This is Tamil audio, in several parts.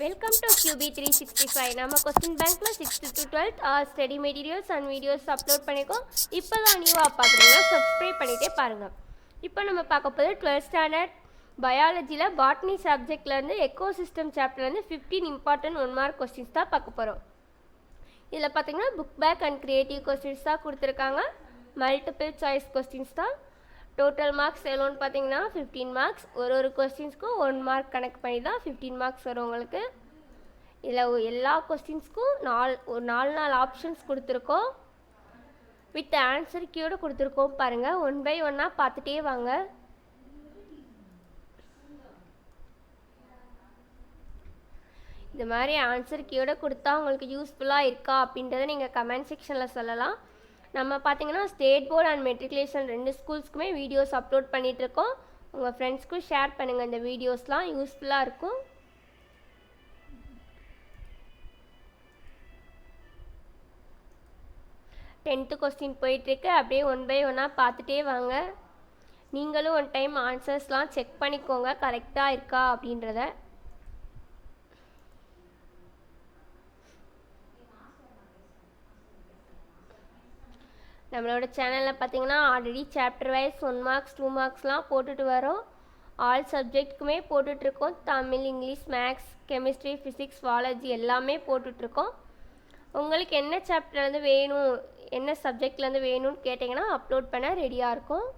Welcome to QB365. நம்ம கொஸ்டின் பேங்க்ல 6th to 12th study materials and videos upload பண்ணிக்கோ. இப்போ தான் நியூவாக பார்க்குறீங்கன்னா சப்ஸ்கிரைப் பண்ணிகிட்டே பாருங்கள். இப்போ நம்ம பார்க்க போது 12th ஸ்டாண்டர்ட் பயாலஜியில் பாட்னி சப்ஜெக்ட்லேருந்து எக்கோசிஸ்டம் சாப்டர்லேருந்து 15 இம்பார்ட்டன்ட் 1 மார்க் கொஸ்டின்ஸ் தான் பார்க்க போகிறோம். இதில் பார்த்தீங்கன்னா book back and creative questions தான் கொடுத்துருக்காங்க. மல்டிபிள் சாய்ஸ் கொஸ்டின்ஸ் தான். டோட்டல் மார்க்ஸ் எவ்வளோன்னு பார்த்தீங்கன்னா 15 மார்க்ஸ். ஒரு கொஸ்டின்ஸ்க்கும் 1 மார்க் கணக்கு பண்ணி தான் 15 மார்க்ஸ் வரும் உங்களுக்கு. இதில் எல்லா கொஸ்டின்ஸ்க்கும் ஒரு நாலு ஆப்ஷன்ஸ் கொடுத்துருக்கோம். வித் ஆன்சர் கீயோடு கொடுத்துருக்கோம். பாருங்கள், 1 by 1 பார்த்துட்டே வாங்க. இந்த மாதிரி ஆன்சர் கீயோடு கொடுத்தா உங்களுக்கு யூஸ்ஃபுல்லாக இருக்கா அப்படின்றத நீங்கள் கமெண்ட் செக்ஷனில் சொல்லலாம். நம்ம பார்த்தீங்கன்னா ஸ்டேட் போர்டு அண்ட் மெட்ரிகுலேஷன் 2 ஸ்கூல்ஸ்க்குமே வீடியோஸ் அப்லோட் பண்ணிகிட்ருக்கோம். உங்கள் ஃப்ரெண்ட்ஸ்க்கும் ஷேர் பண்ணுங்கள். இந்த வீடியோஸ்லாம் யூஸ்ஃபுல்லாக இருக்கும். டென்த்து கொஸ்டின் போயிட்டுருக்கு. அப்படியே 1 by 1 பார்த்துட்டே வாங்க. நீங்களும் ஒன் டைம் ஆன்சர்ஸ்லாம் செக் பண்ணிக்கோங்க கரெக்டாக இருக்கா அப்படின்றத. நம்மளோட சேனலில் பார்த்தீங்கன்னா ஆல்ரெடி சாப்டர் வைஸ் 1 மார்க்ஸ் 2 மார்க்ஸ்லாம் போட்டுட்டு வரோம். ஆல் சப்ஜெக்ட்டுக்குமே போட்டுட்ருக்கோம். Tamil, English, maths, chemistry, physics, zoology எல்லாமே போட்டுட்ருக்கோம். உங்களுக்கு என்ன சாப்டர்லேருந்து வேணும், என்ன சப்ஜெக்ட்லேருந்து வேணும்னு கேட்டிங்கன்னா அப்லோட் பண்ண ரெடியாக இருக்கும்.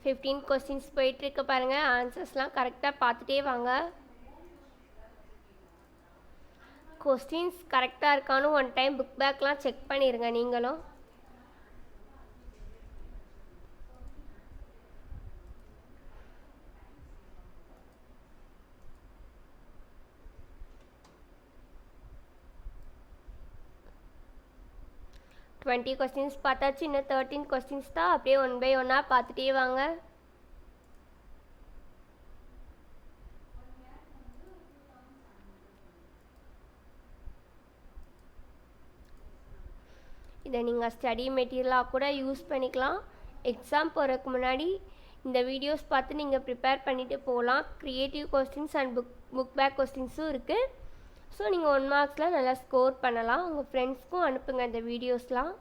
ஃபிஃப்டீன் கொஸ்டின்ஸ் போயிட்டுருக்கு பாருங்கள். ஆன்சர்ஸ்லாம் கரெக்டாக பார்த்துட்டே வாங்க. கொஸ்டின்ஸ் கரெக்டாக இருக்கான்னு ஒன் டைம் புக் பேக்லாம் செக் பண்ணிடுங்க நீங்களும். டுவெண்ட்டி கொஸ்டின்ஸ் பார்த்தாச்சு. இன்னும் 13 கொஸ்டின்ஸ் தான். அப்படியே 1 by 1 பார்த்துட்டே வாங்க. இதை நீங்கள் ஸ்டடி மெட்டீரியலாக கூட யூஸ் பண்ணிக்கலாம். எக்ஸாம் போகிறதுக்கு முன்னாடி இந்த வீடியோஸ் பார்த்து நீங்கள் ப்ரிப்பேர் பண்ணிவிட்டு போகலாம். Creative questions and book back கொஸ்டின்ஸும் இருக்குது. ஸோ நீங்கள் 1 மார்க்ஸில் நல்லா ஸ்கோர் பண்ணலாம். உங்கள் ஃப்ரெண்ட்ஸ்க்கும் அனுப்புங்க இந்த வீடியோஸ்லாம்.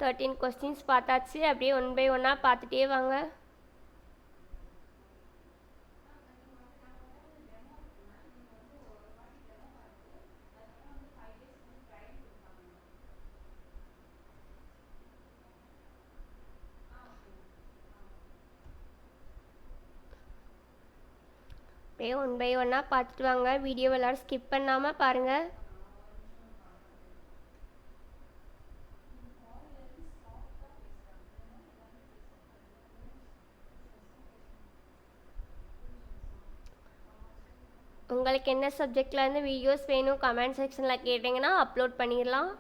தேர்ட்டீன் கொஸ்டின்ஸ் பார்த்தாச்சு. அப்படியே 1 by 1 பார்த்துட்டே வாங்க. அப்படியே 1 by 1 பார்த்துட்டு வாங்க. வீடியோ எல்லாரும் ஸ்கிப் பண்ணாமல் பாருங்கள். உங்களுக்கு என்ன சப்ஜெக்ட்லேருந்து வீடியோஸ் வேணும் கமெண்ட் செக்ஷனில் கேட்டிங்கன்னா அப்லோட் பண்ணிடலாம்.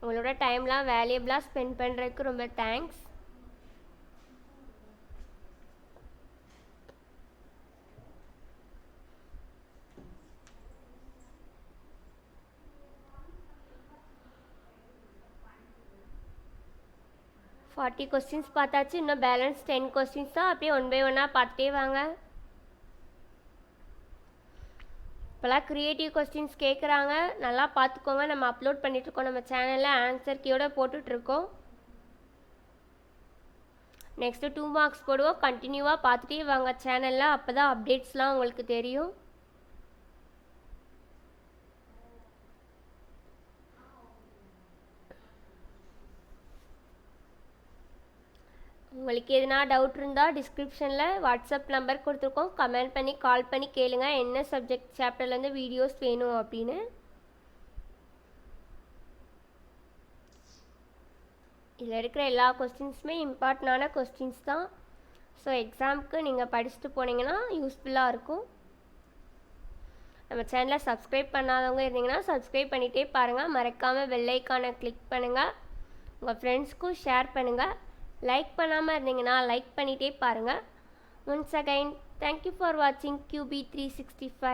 உங்களோட டைம்லாம் வேல்யூபிளாக ஸ்பெண்ட் பண்ணுறதுக்கு ரொம்ப தேங்க்ஸ். ஃபார்ட்டி கொஸ்டின்ஸ் பார்த்தாச்சு. இன்னும் பேலன்ஸ் 10 கொஸ்டின்ஸ் தான். அப்படியே 1 by 1 பார்த்துட்டே வாங்க. இப்போலாம் க்ரியேட்டிவ் கொஸ்டின்ஸ் கேட்குறாங்க, நல்லா பார்த்துக்கோங்க. நம்ம அப்லோட் பண்ணிகிட்ருக்கோம் நம்ம சேனலில். ஆன்சர் கீயோட போட்டுட்ருக்கோம். நெக்ஸ்ட்டு 2 மார்க்ஸ் போடுவோம். கண்டினியூவாக பார்த்துட்டே வாங்க சேனலில். அப்போ தான் அப்டேட்ஸ்லாம் உங்களுக்கு தெரியும். உங்களுக்கு எதுனா டவுட் இருந்தால் டிஸ்கிரிப்ஷனில் வாட்ஸ்அப் நம்பர் கொடுத்துருக்கோம். கமெண்ட் பண்ணி கால் பண்ணி கேளுங்க என்ன சப்ஜெக்ட் சாப்டர்லேருந்து வீடியோஸ் வேணும் அப்படின்னு. இதில் இருக்கிற எல்லா கொஸ்டின்ஸுமே இம்பார்ட்டண்டான கொஸ்டின்ஸ் தான். ஸோ எக்ஸாமுக்கு நீங்கள் படிச்சுட்டு போனீங்கன்னா யூஸ்ஃபுல்லாக இருக்கும். நம்ம சேனலை சப்ஸ்கிரைப் பண்ணாதவங்க இருந்தீங்கன்னா சப்ஸ்கிரைப் பண்ணிகிட்டே பாருங்கள். மறக்காமல் பெல் ஐக்கானை கிளிக் பண்ணுங்கள். உங்கள் ஃப்ரெண்ட்ஸ்க்கும் ஷேர் பண்ணுங்கள். லைக் பண்ணாமல் இருந்தீங்கன்னா லைக் பண்ணிகிட்டே பாருங்கள். ஒன்ஸ் அகைன் தேங்க்யூ ஃபார் வாட்சிங் QB365.